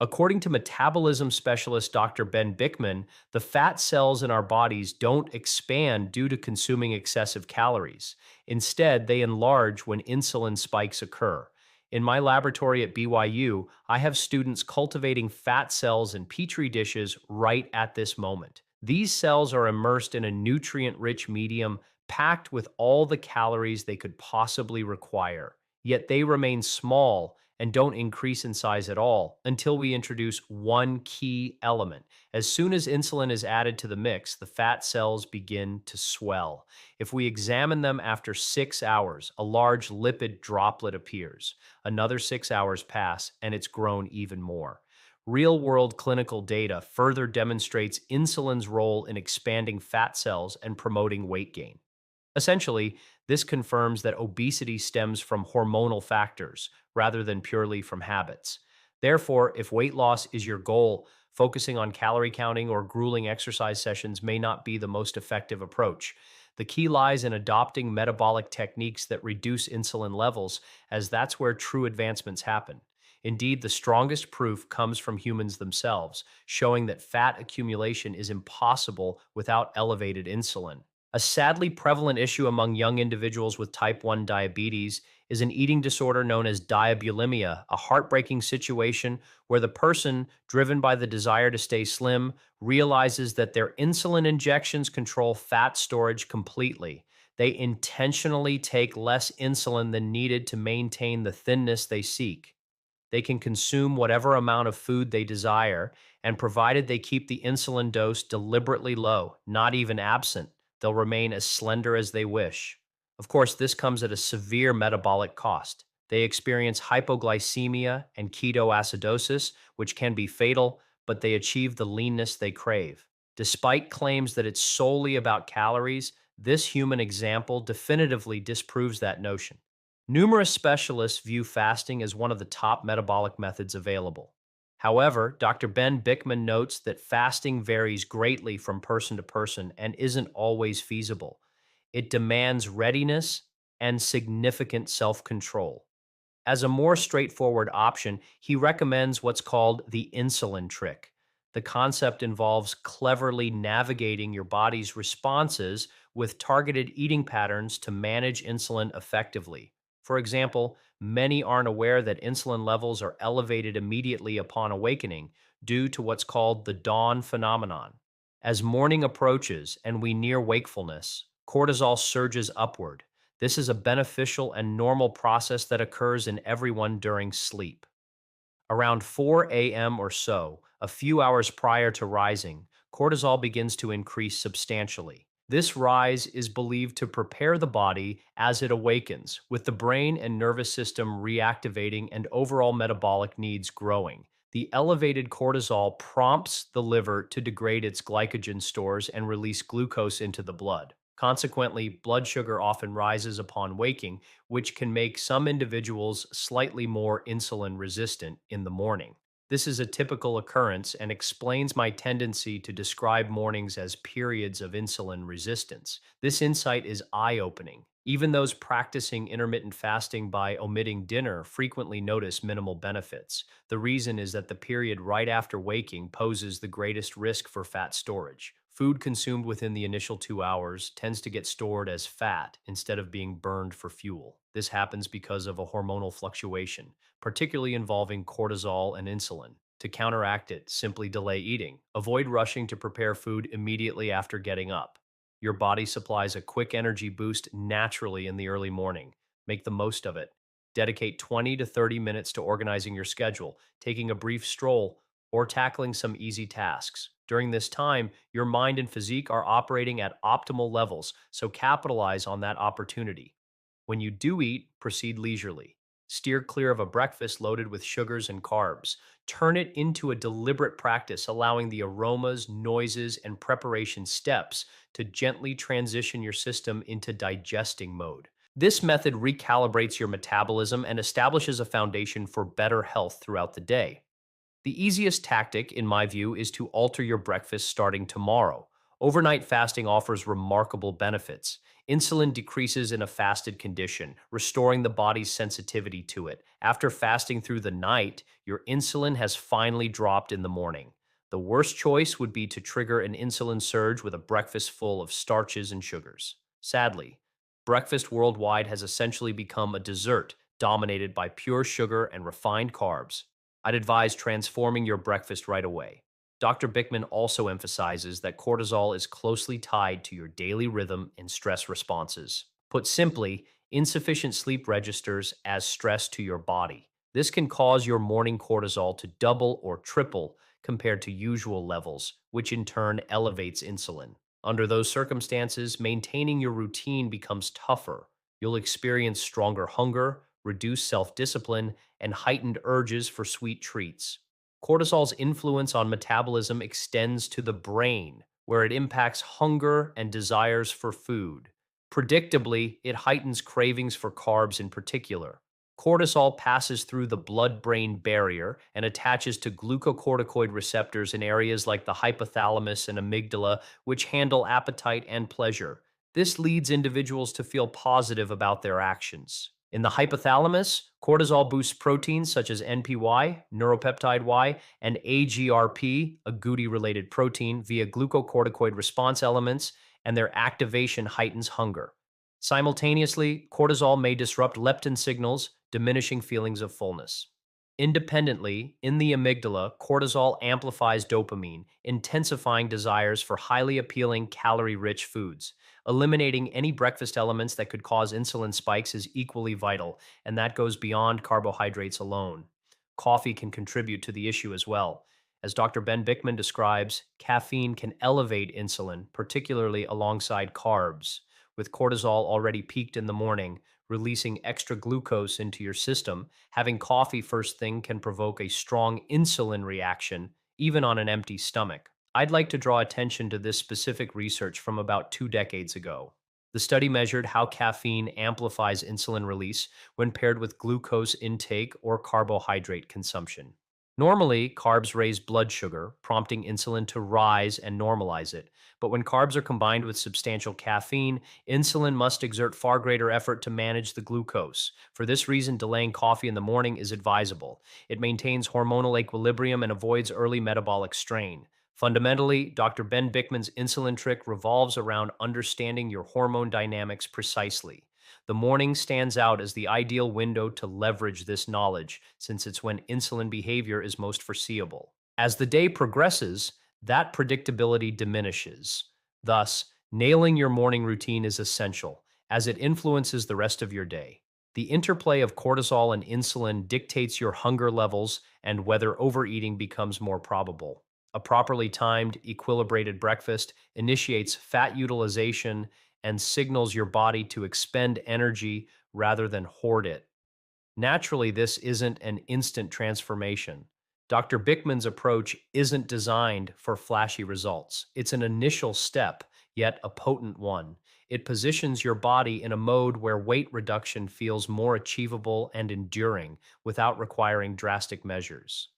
According to metabolism specialist Dr. Ben Bickman, the fat cells in our bodies don't expand due to consuming excessive calories. Instead, they enlarge when insulin spikes occur. In my laboratory at BYU, I have students cultivating fat cells in petri dishes right at this moment. These cells are immersed in a nutrient rich medium packed with all the calories they could possibly require. Yet they remain small and don't increase in size at all until we introduce one key element. As soon as insulin is added to the mix, the fat cells begin to swell. If we examine them after 6 hours, a large lipid droplet appears. Another 6 hours pass, and it's grown even more. Real world clinical data further demonstrates insulin's role in expanding fat cells and promoting weight gain. Essentially, this confirms that obesity stems from hormonal factors rather than purely from habits. Therefore, if weight loss is your goal, focusing on calorie counting or grueling exercise sessions may not be the most effective approach. The key lies in adopting metabolic techniques that reduce insulin levels, as that's where true advancements happen. Indeed, the strongest proof comes from humans themselves, showing that fat accumulation is impossible without elevated insulin. A sadly prevalent issue among young individuals with type 1 diabetes is an eating disorder known as diabulimia, a heartbreaking situation where the person, driven by the desire to stay slim, realizes that their insulin injections control fat storage completely. They intentionally take less insulin than needed to maintain the thinness they seek. They can consume whatever amount of food they desire, and provided they keep the insulin dose deliberately low, not even absent, they'll remain as slender as they wish. Of course, this comes at a severe metabolic cost. They experience hypoglycemia and ketoacidosis, which can be fatal, but they achieve the leanness they crave. Despite claims that it's solely about calories, this human example definitively disproves that notion. Numerous specialists view fasting as one of the top metabolic methods available. However, Dr. Ben Bickman notes that fasting varies greatly from person to person and isn't always feasible. It demands readiness and significant self control. As a more straightforward option, he recommends what's called the insulin trick. The concept involves cleverly navigating your body's responses with targeted eating patterns to manage insulin effectively. For example, many aren't aware that insulin levels are elevated immediately upon awakening due to what's called the dawn phenomenon. As morning approaches and we near wakefulness, cortisol surges upward. This is a beneficial and normal process that occurs in everyone during sleep. Around 4 a.m. or so, a few hours prior to rising, cortisol begins to increase substantially. This rise is believed to prepare the body as it awakens, with the brain and nervous system reactivating and overall metabolic needs growing. The elevated cortisol prompts the liver to degrade its glycogen stores and release glucose into the blood. Consequently, blood sugar often rises upon waking, which can make some individuals slightly more insulin resistant in the morning. This is a typical occurrence and explains my tendency to describe mornings as periods of insulin resistance. This insight is eye opening. Even those practicing intermittent fasting by omitting dinner frequently notice minimal benefits. The reason is that the period right after waking poses the greatest risk for fat storage. Food consumed within the initial 2 hours tends to get stored as fat instead of being burned for fuel. This happens because of a hormonal fluctuation, particularly involving cortisol and insulin. To counteract it, simply delay eating. Avoid rushing to prepare food immediately after getting up. Your body supplies a quick energy boost naturally in the early morning. Make the most of it. Dedicate 20 to 30 minutes to organizing your schedule, taking a brief stroll, or tackling some easy tasks. During this time, your mind and physique are operating at optimal levels, so capitalize on that opportunity. When you do eat, proceed leisurely. Steer clear of a breakfast loaded with sugars and carbs. Turn it into a deliberate practice, allowing the aromas, noises, and preparation steps to gently transition your system into digesting mode. This method recalibrates your metabolism and establishes a foundation for better health throughout the day. The easiest tactic, in my view, is to alter your breakfast starting tomorrow. Overnight fasting offers remarkable benefits. Insulin decreases in a fasted condition, restoring the body's sensitivity to it. After fasting through the night, your insulin has finally dropped in the morning. The worst choice would be to trigger an insulin surge with a breakfast full of starches and sugars. Sadly, breakfast worldwide has essentially become a dessert dominated by pure sugar and refined carbs. I'd advise transforming your breakfast right away. Dr. Bickman also emphasizes that cortisol is closely tied to your daily rhythm and stress responses. Put simply, insufficient sleep registers as stress to your body. This can cause your morning cortisol to double or triple compared to usual levels, which in turn elevates insulin. Under those circumstances, maintaining your routine becomes tougher. You'll experience stronger hunger, reduced self discipline, and heightened urges for sweet treats. Cortisol's influence on metabolism extends to the brain, where it impacts hunger and desires for food. Predictably, it heightens cravings for carbs in particular. Cortisol passes through the blood brain barrier and attaches to glucocorticoid receptors in areas like the hypothalamus and amygdala, which handle appetite and pleasure. This leads individuals to feel positive about their actions. In the hypothalamus, cortisol boosts proteins such as NPY, neuropeptide Y, and AGRP, a Goody related protein, via glucocorticoid response elements, and their activation heightens hunger. Simultaneously, cortisol may disrupt leptin signals, diminishing feelings of fullness. Independently, in the amygdala, cortisol amplifies dopamine, intensifying desires for highly appealing, calorie rich foods. Eliminating any breakfast elements that could cause insulin spikes is equally vital, and that goes beyond carbohydrates alone. Coffee can contribute to the issue as well. As Dr. Ben Bickman describes, caffeine can elevate insulin, particularly alongside carbs. With cortisol already peaked in the morning, releasing extra glucose into your system, having coffee first thing can provoke a strong insulin reaction, even on an empty stomach. I'd like to draw attention to this specific research from about 2 decades ago. The study measured how caffeine amplifies insulin release when paired with glucose intake or carbohydrate consumption. Normally, carbs raise blood sugar, prompting insulin to rise and normalize it. But when carbs are combined with substantial caffeine, insulin must exert far greater effort to manage the glucose. For this reason, delaying coffee in the morning is advisable. It maintains hormonal equilibrium and avoids early metabolic strain. Fundamentally, Dr. Ben Bickman's insulin trick revolves around understanding your hormone dynamics precisely. The morning stands out as the ideal window to leverage this knowledge, since it's when insulin behavior is most foreseeable. As the day progresses, that predictability diminishes. Thus, nailing your morning routine is essential, as it influences the rest of your day. The interplay of cortisol and insulin dictates your hunger levels and whether overeating becomes more probable. A properly timed, equilibrated breakfast initiates fat utilization and signals your body to expend energy rather than hoard it. Naturally, this isn't an instant transformation. Dr. Bickman's approach isn't designed for flashy results. It's an initial step, yet a potent one. It positions your body in a mode where weight reduction feels more achievable and enduring without requiring drastic measures.